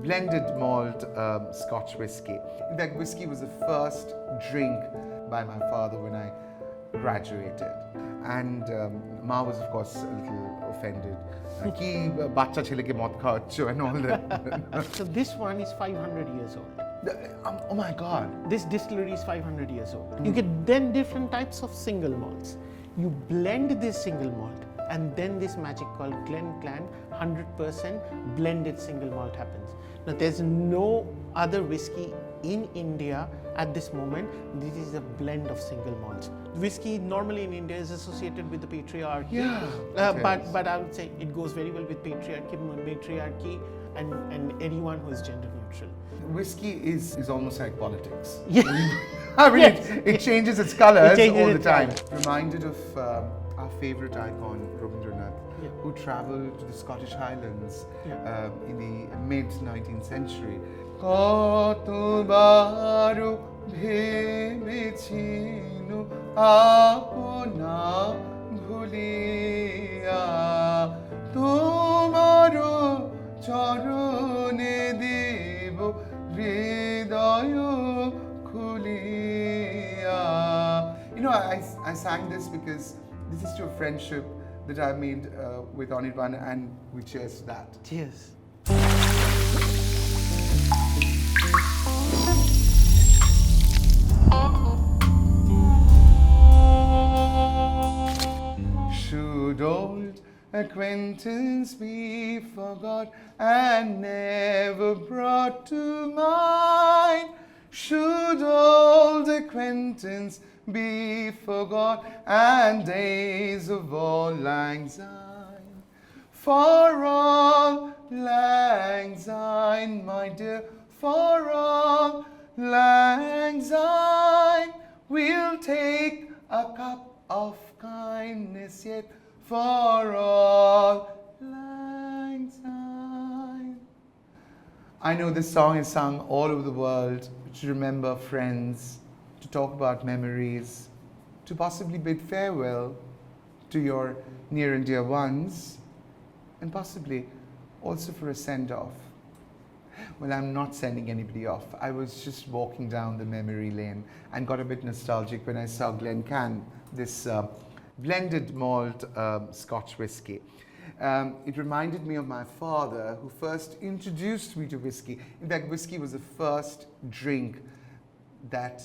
blended malt Scotch whiskey. In fact, whiskey was the first drink by my father when I graduated. And Ma was, of course, a little offended. Ki bacha chile ke maut khao and all that. So this one is 500 years old. Oh my God. This distillery is 500 years old. You get then different types of single malts. You blend this single malt and then this magic called Glen 100% blended single malt happens. Now there's no other whiskey in India at this moment. This is a blend of single malts. Whiskey normally in India is associated with the patriarchy. Yeah, but I would say it goes very well with patriarchy, matriarchy and anyone who is gender neutral. Whiskey is almost like politics. Yeah. I mean, Yes. it changes its colors changes all the its time. colours. Reminded of our favorite icon, Rabindranath, Yeah. who traveled to the Scottish Highlands Yeah. in the mid-19th century. কতবারো ভেবেছিনু আপনা ভুলিয়া তোমারো চরণে দেব হৃদয় খুলিয়া. You know, I sang this because this is to a friendship that I made with Anirban, and we cheers to that. Cheers. Should old acquaintance be forgot and never brought to mind? Should old acquaintance be forgot and days of all lang syne? For all lang syne, my dear, for all lang syne, we'll take a cup of kindness yet for all lang syne. I know this song is sung all over the world to remember friends, to talk about memories, to possibly bid farewell to your near and dear ones, and possibly also for a send-off. Well, I'm not sending anybody off. I was just walking down the memory lane and got a bit nostalgic when I saw Glen, this blended malt Scotch whiskey. It reminded me of my father, who first introduced me to whiskey. In fact, whiskey was the first drink that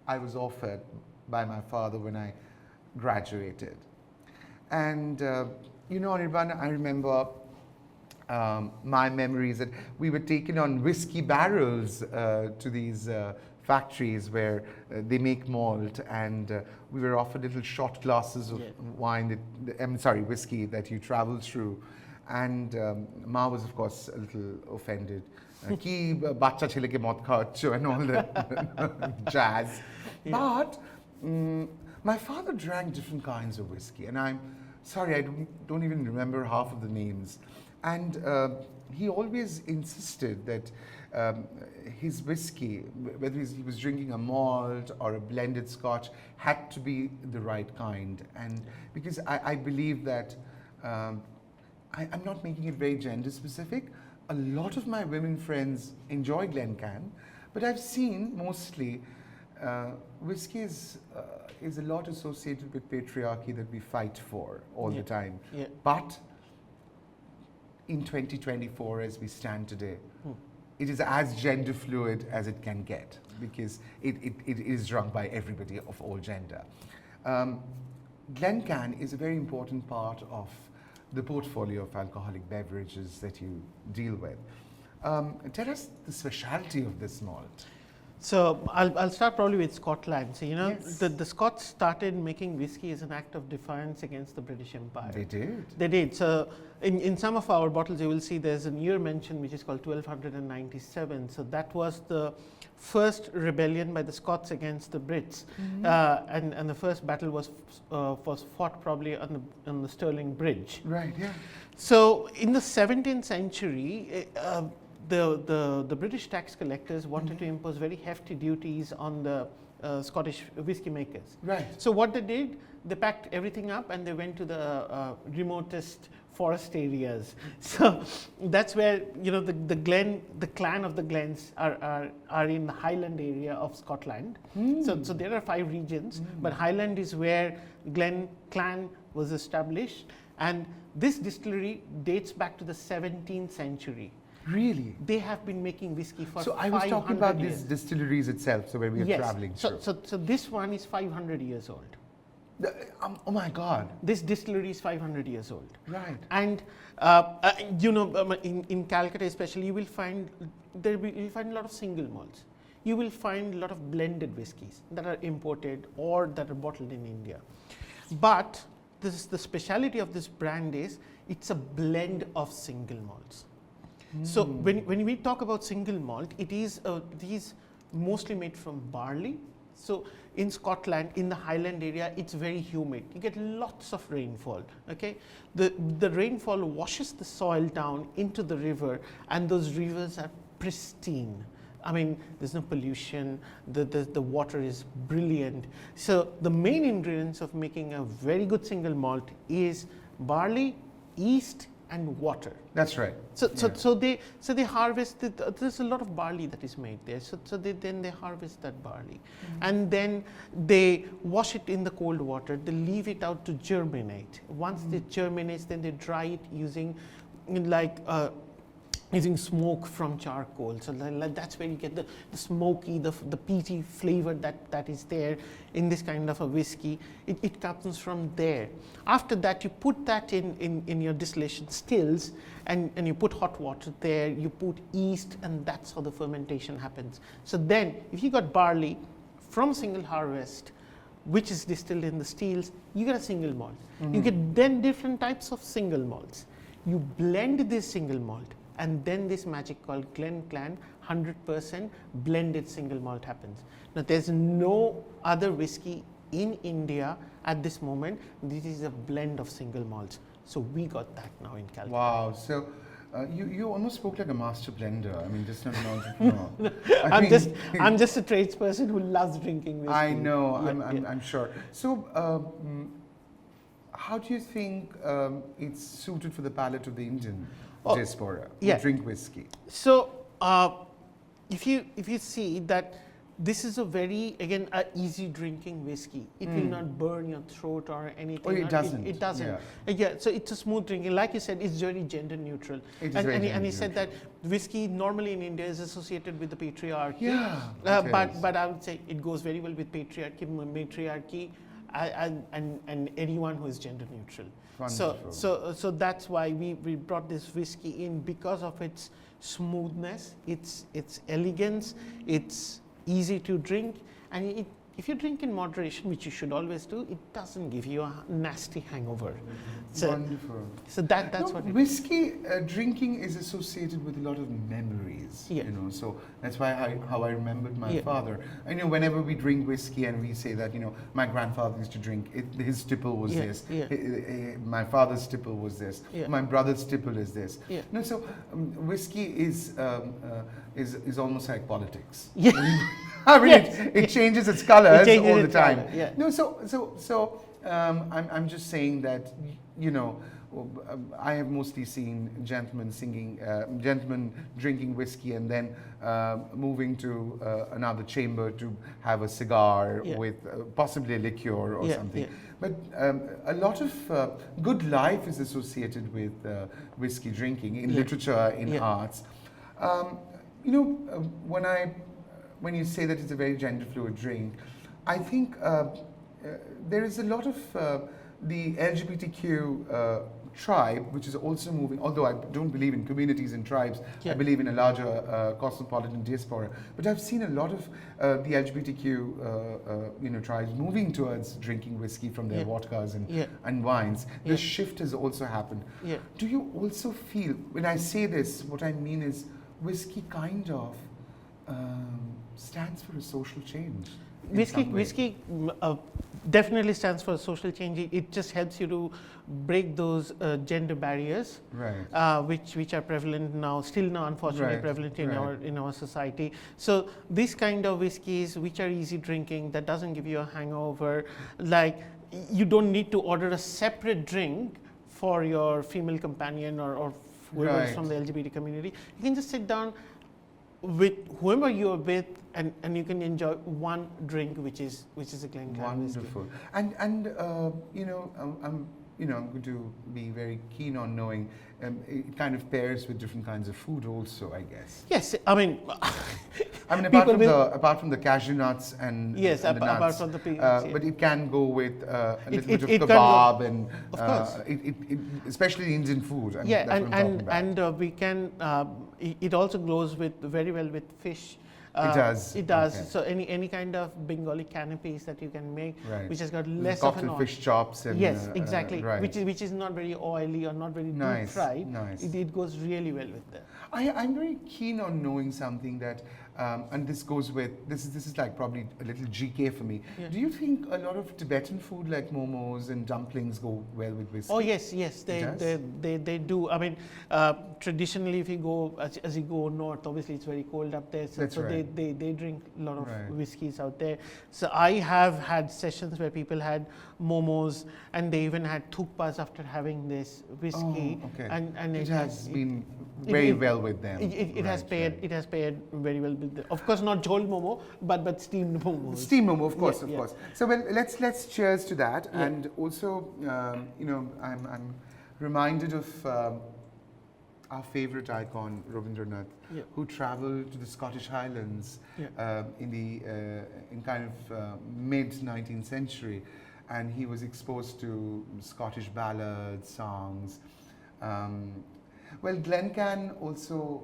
I was offered by my father when I graduated. And you know, Anirban, I remember my memories that we were taken on whiskey barrels to these factories where they make malt, and we were offered little shot glasses of wine, whiskey that you travel through. And Ma was, of course, a little offended. Ki bacha chile ke maut khao and all that jazz. Yeah. But my father drank different kinds of whiskey, and I'm sorry, I don't even remember half of the names. And he always insisted that his whiskey, whether he was drinking a malt or a blended Scotch, had to be the right kind. And because I believe that I'm not making it very gender specific. A lot of my women friends enjoy Glen, but I've seen mostly whiskey is a lot associated with patriarchy that we fight for all the time. Yeah. But in 2024, as we stand today, it is as gender fluid as it can get, because it is drunk by everybody of all gender. Glen is a very important part of the portfolio of alcoholic beverages that you deal with. Tell us the specialty of this malt. So I'll start probably with Scotland. So, you know, Yes. the Scots started making whiskey as an act of defiance against the British Empire. They did. They did. So in some of our bottles, you will see there's a year mentioned which is called 1297. So that was the first rebellion by the Scots against the Brits, and the first battle was fought probably on the Stirling Bridge. Right. Yeah. So in the 17th century, the British tax collectors wanted to impose very hefty duties on the Scottish whiskey makers. Right. So what they did, they packed everything up and they went to the remotest forest areas. So that's where, you know, the clan of the Glens are in the Highland area of Scotland. So there are 5 regions, but Highland is where Glen clan was established, and this distillery dates back to the 17th century. Really? They have been making whiskey for 500 years. So I was talking about these distilleries itself, so where we are traveling through. So this one is 500 years old. Oh my God. This distillery is 500 years old. Right. And you know, in Calcutta especially, you will find you'll find a lot of single malts. You will find a lot of blended whiskies that are imported or that are bottled in India. But the speciality of this brand is it's a blend of single malts. So when we talk about single malt, it is mostly made from barley. So in Scotland, in the Highland area, it's very humid. You get lots of rainfall. Okay, the rainfall washes the soil down into the river, and those rivers are pristine. I mean, there's no pollution. The water is brilliant. So the main ingredients of making a very good single malt is barley, yeast, and water. That's right. So they harvest there's a lot of barley that is made there. So they harvest that barley, and then they wash it in the cold water. They leave it out to germinate. Once it germinates, then they dry it using using smoke from charcoal. So that's where you get the smoky, the peaty flavor that is there in this kind of a whiskey. It comes from there. After that, you put that in your distillation stills, and you put hot water there, you put yeast, and that's how the fermentation happens. So then, if you got barley from single harvest, which is distilled in the stills, you get a single malt. You get then different types of single malts. You blend this single malt, and then this magic called Glen Clan 100% blended single malt happens. Now there's no other whiskey in India at this moment. This is a blend of single malts. So we got that now in Calcutta. Wow. So you almost spoke like a master blender. I mean, just not an entrepreneur. I'm just a tradesperson who loves drinking whiskey. I know. I'm sure. So how do you think it's suited for the palate of the Indian diaspora who drink whiskey? So if you see that this is a very, again, easy drinking whiskey. It will not burn your throat or anything. Oh, it doesn't. It doesn't. Yeah. So it's a smooth drinking. Like you said, it's very gender neutral. And he said that whiskey normally in India is associated with the patriarchy. Yeah. But I would say it goes very well with patriarchy, matriarchy, and anyone who is gender neutral. Wonderful. So that's why we brought this whiskey in, because of its smoothness, its elegance, it's easy to drink, and if you drink in moderation, which you should always do, it doesn't give you a nasty hangover. So, wonderful. So that's what whiskey drinking is associated with a lot of memories. Yeah. You know, so that's why how I remembered my father. I know whenever we drink whiskey and we say that, you know, my grandfather used to drink it, his tipple was this. My father's tipple was this. My brother's tipple is this. Yeah. No, so whiskey is almost like politics. Yeah. I mean, it changes its colors all the time. Color, yeah. No, so I'm just saying that, you know, I have mostly seen gentlemen drinking whiskey and then moving to another chamber to have a cigar with possibly a liqueur or something. Yeah. But a lot of good life is associated with whiskey drinking in literature, in arts. You know, when you say that it's a very gender fluid drink, I think there is a lot of the LGBTQ tribe, which is also moving, although I don't believe in communities and tribes, I believe in a larger cosmopolitan diaspora. But I've seen a lot of the LGBTQ tribes moving towards drinking whiskey from their vodkas and wines. This shift has also happened. Do you also feel, when I say this, what I mean is whiskey kind of stands for a social change? Whiskey definitely stands for social change. It just helps you to break those gender barriers, which are prevalent now, still now unfortunately prevalent in our society. So these kind of whiskeys, which are easy drinking, that doesn't give you a hangover, like you don't need to order a separate drink for your female companion or whoever is Right. from the LGBT community. You can just sit down with whoever you're with, and you can enjoy one drink, which is a Glen Clan whiskey. Wonderful. And I'm going to be very keen on knowing. It kind of pairs with different kinds of food, also, I guess. Yes, I mean, apart from the cashew nuts and yes, and the nuts, apart from the peanuts, yeah. but it can go with a little bit of it can kebab go- and of course. especially Indian food. Yeah, that's what I'm talking about. we can. It also goes with very well with fish. It does. It does. Okay. So any kind of Bengali canapes that you can make, Right. which has got less of Cocktail an oil. fish chops and Yes, exactly. right. Which is not very oily or not very Nice, deep fried. nice. It goes really well with that. I'm very keen on knowing something that, and this goes with this is like probably a little GK for me. Yeah. Do you think a lot of Tibetan food like momos and dumplings go well with whiskey? Oh yes, they does? they do. I mean, traditionally, if you go as you go north, obviously it's very cold up there. So, That's right. they drink a lot of Right. whiskeys out there. So I have had sessions where people had momos and they even had thukpas after having this whiskey. Oh, okay. And it has been it- very it- well with them. It has Right, paired. right. It has paired very well with of course not jhol momo, but steamed momos. Steam momo, of course, Yeah, of yeah. course. So well, let's cheers to that, Yeah. and also, I'm reminded of our favorite icon, Rabindranath, Yeah. who travelled to the Scottish Highlands Yeah. in kind of mid 19th century, and he was exposed to Scottish ballads, songs. Well, Glencairn also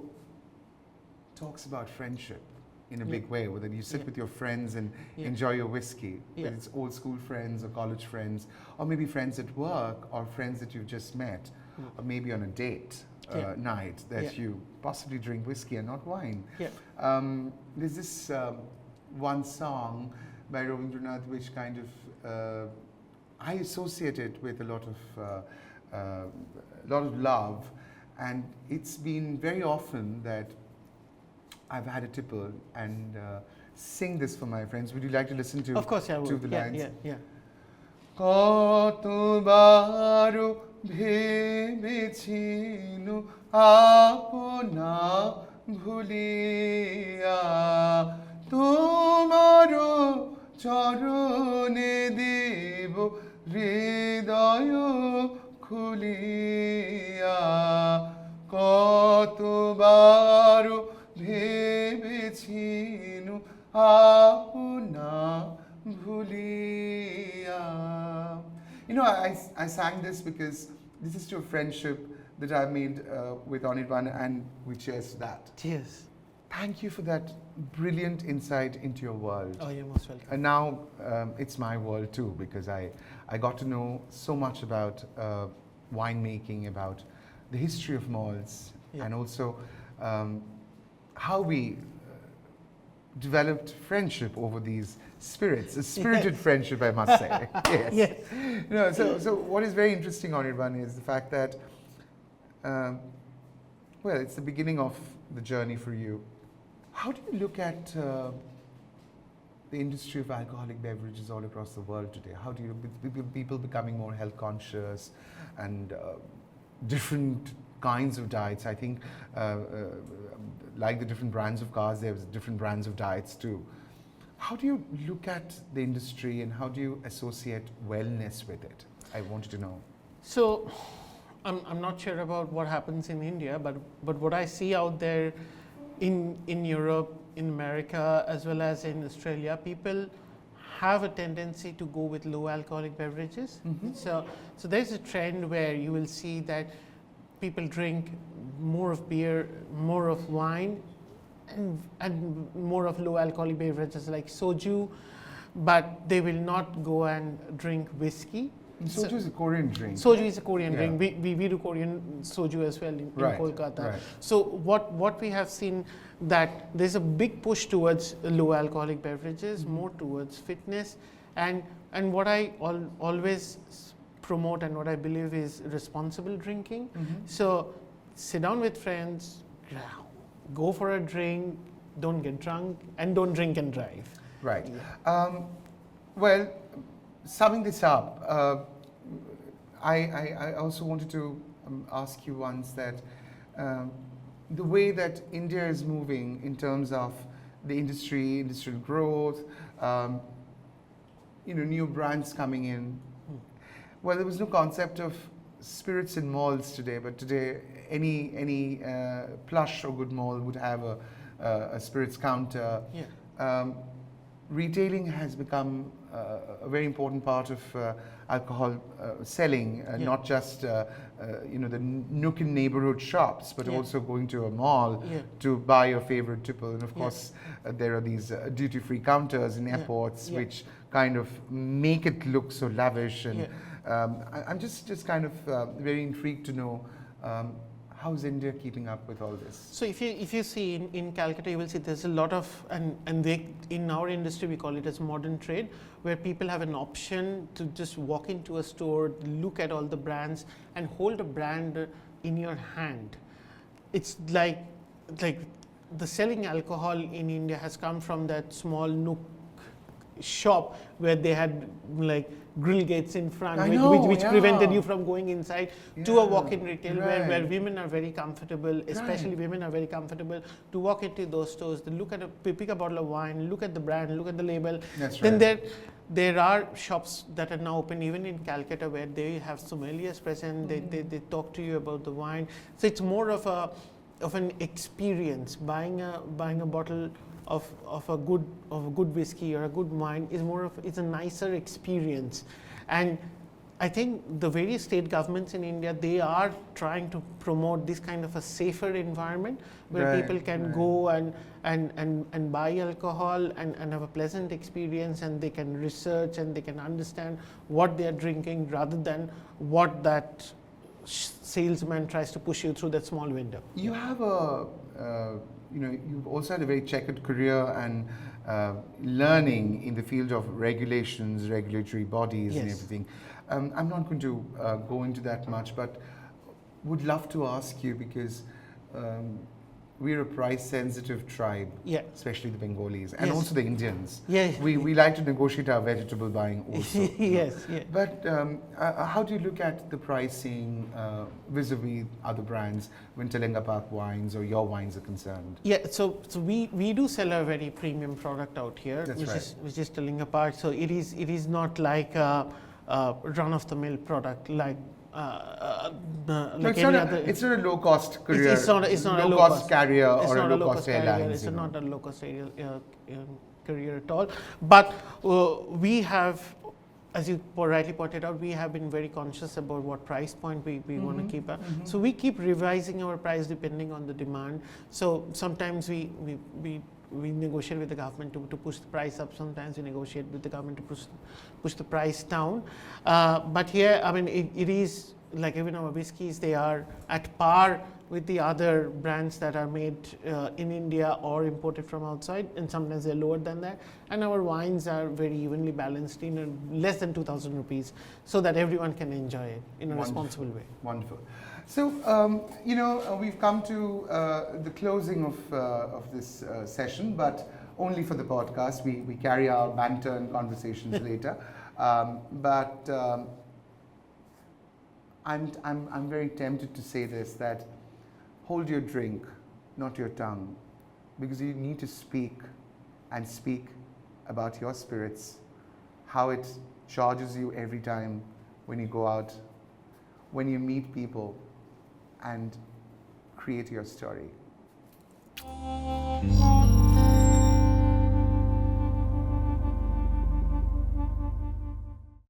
talks about friendship in a Yeah. big way, whether you sit Yeah. with your friends and Yeah. enjoy your whiskey, Yeah. whether it's old school friends or college friends, or maybe friends at work or friends that you've just met, or maybe on a date Yeah. night that Yeah. you possibly drink whiskey and not wine. Yeah. There's this one song by Rabindranath which kind of I associate it with a lot of love, and it's been very often that I've had a tipple and sing this for my friends. Would you like to listen to Of course, I would. to the Yeah, lines? yeah. কতবারো ভেবেছিনু আপনা ভুলিয়া তোমারো চরণে দেব হৃদয় খুলিয়া কতবারো ভেবেছিনু আপনা ভুলিয়া. I sang this because this is to a friendship that I've made with Anirban, and we cheers to that. Cheers. Thank you for that brilliant insight into your world. Oh, you're most welcome. And now it's my world too, because I got to know so much about winemaking, about the history of malts, Yeah. and also how we developed friendship over these spirits, a spirited friendship, I must say. Yes. Yes. So what is very interesting on Irvan is the fact that, well, it's the beginning of the journey for you. How do you look at the industry of alcoholic beverages all across the world today? How do you, people becoming more health conscious and different kinds of diets? I think like the different brands of cars, there's different brands of diets too. How do you look at the industry and how do you associate wellness with it? I wanted to know. So, I'm not sure about what happens in India, but what I see out there in Europe, in America, as well as in Australia, people have a tendency to go with low alcoholic beverages. Mhm. So there's a trend where you will see that people drink more of beer, more of wine, and more of low alcoholic beverages like soju, but they will not go and drink whiskey. Soju is a Korean drink. Soju is a Korean Yeah. drink. We do Korean soju as well in Right, Kolkata. right. So what we have seen that there's a big push towards low alcoholic beverages, more towards fitness, and what I always promote and what I believe is responsible drinking. Mhm. So sit down with friends, go for a drink, don't get drunk, and don't drink and drive. Right. Well, summing this up, I also wanted to ask you once that the way that India is moving in terms of the industrial growth, new brands coming in. Well, there was no concept of spirits in malls today, but today any plush or good mall would have a spirits counter. Yeah. Retailing has become a very important part of alcohol selling, not just the nook and neighborhood shops, but also going to a mall to buy your favorite tipple. And of course, there are these duty-free counters in airports which kind of make it look so lavish. And I'm just kind of very intrigued to know how's India keeping up with all this? So if you see in Calcutta, you will see there's a lot of, and they, in our industry we call it as modern trade, where people have an option to just walk into a store, look at all the brands and hold a brand in your hand. It's like the selling alcohol in India has come from that small nook shop where they had like grill gates in front, which prevented you from going inside, to a walk-in retail where women are very comfortable, especially women are very comfortable to walk into those stores, they look at pick a bottle of wine, look at the brand, look at the label. Then there are shops that are now open even in Calcutta where they have sommeliers present, they talk to you about the wine. So it's more of an experience. Buying a bottle of a good whiskey or a good wine is it's a nicer experience. And I think the various state governments in India, they are trying to promote this kind of a safer environment where people can go and buy alcohol and have a pleasant experience, and they can research and they can understand what they are drinking rather than what that salesman tries to push you through that small window. You have you've also had a very checkered career and learning in the field of regulations, regulatory bodies and everything. I'm not going to go into that much, but would love to ask you, because we're a price-sensitive tribe, especially the Bengalis and also the Indians. We like to negotiate our vegetable buying also. But how do you look at the pricing vis-a-vis other brands when Telenga Park wines or your wines are concerned? So we do sell a very premium product out here, which is Telenga Park. So it is not like a run-of-the-mill product like. It's not a low-cost career. It's not a low-cost carrier or a low-cost airline. It's not a low-cost career at all. But we have, as you rightly pointed out, we have been very conscious about what price point we want to keep. So we keep revising our price depending on the demand. So sometimes we negotiate with the government to push the price up. Sometimes we negotiate with the government to push the price down. But here, I mean, it is like even our whiskies, they are at par with the other brands that are made in India or imported from outside, and sometimes they're lower than that. And our wines are very evenly balanced in less than 2,000 rupees, so that everyone can enjoy it in a responsible way. Wonderful. So, we've come to the closing of this session, but only for the podcast. We carry our banter and conversations later. But I'm very tempted to say this, that hold your drink, not your tongue, because you need to speak about your spirits, how it charges you every time when you go out, when you meet people, and create your story.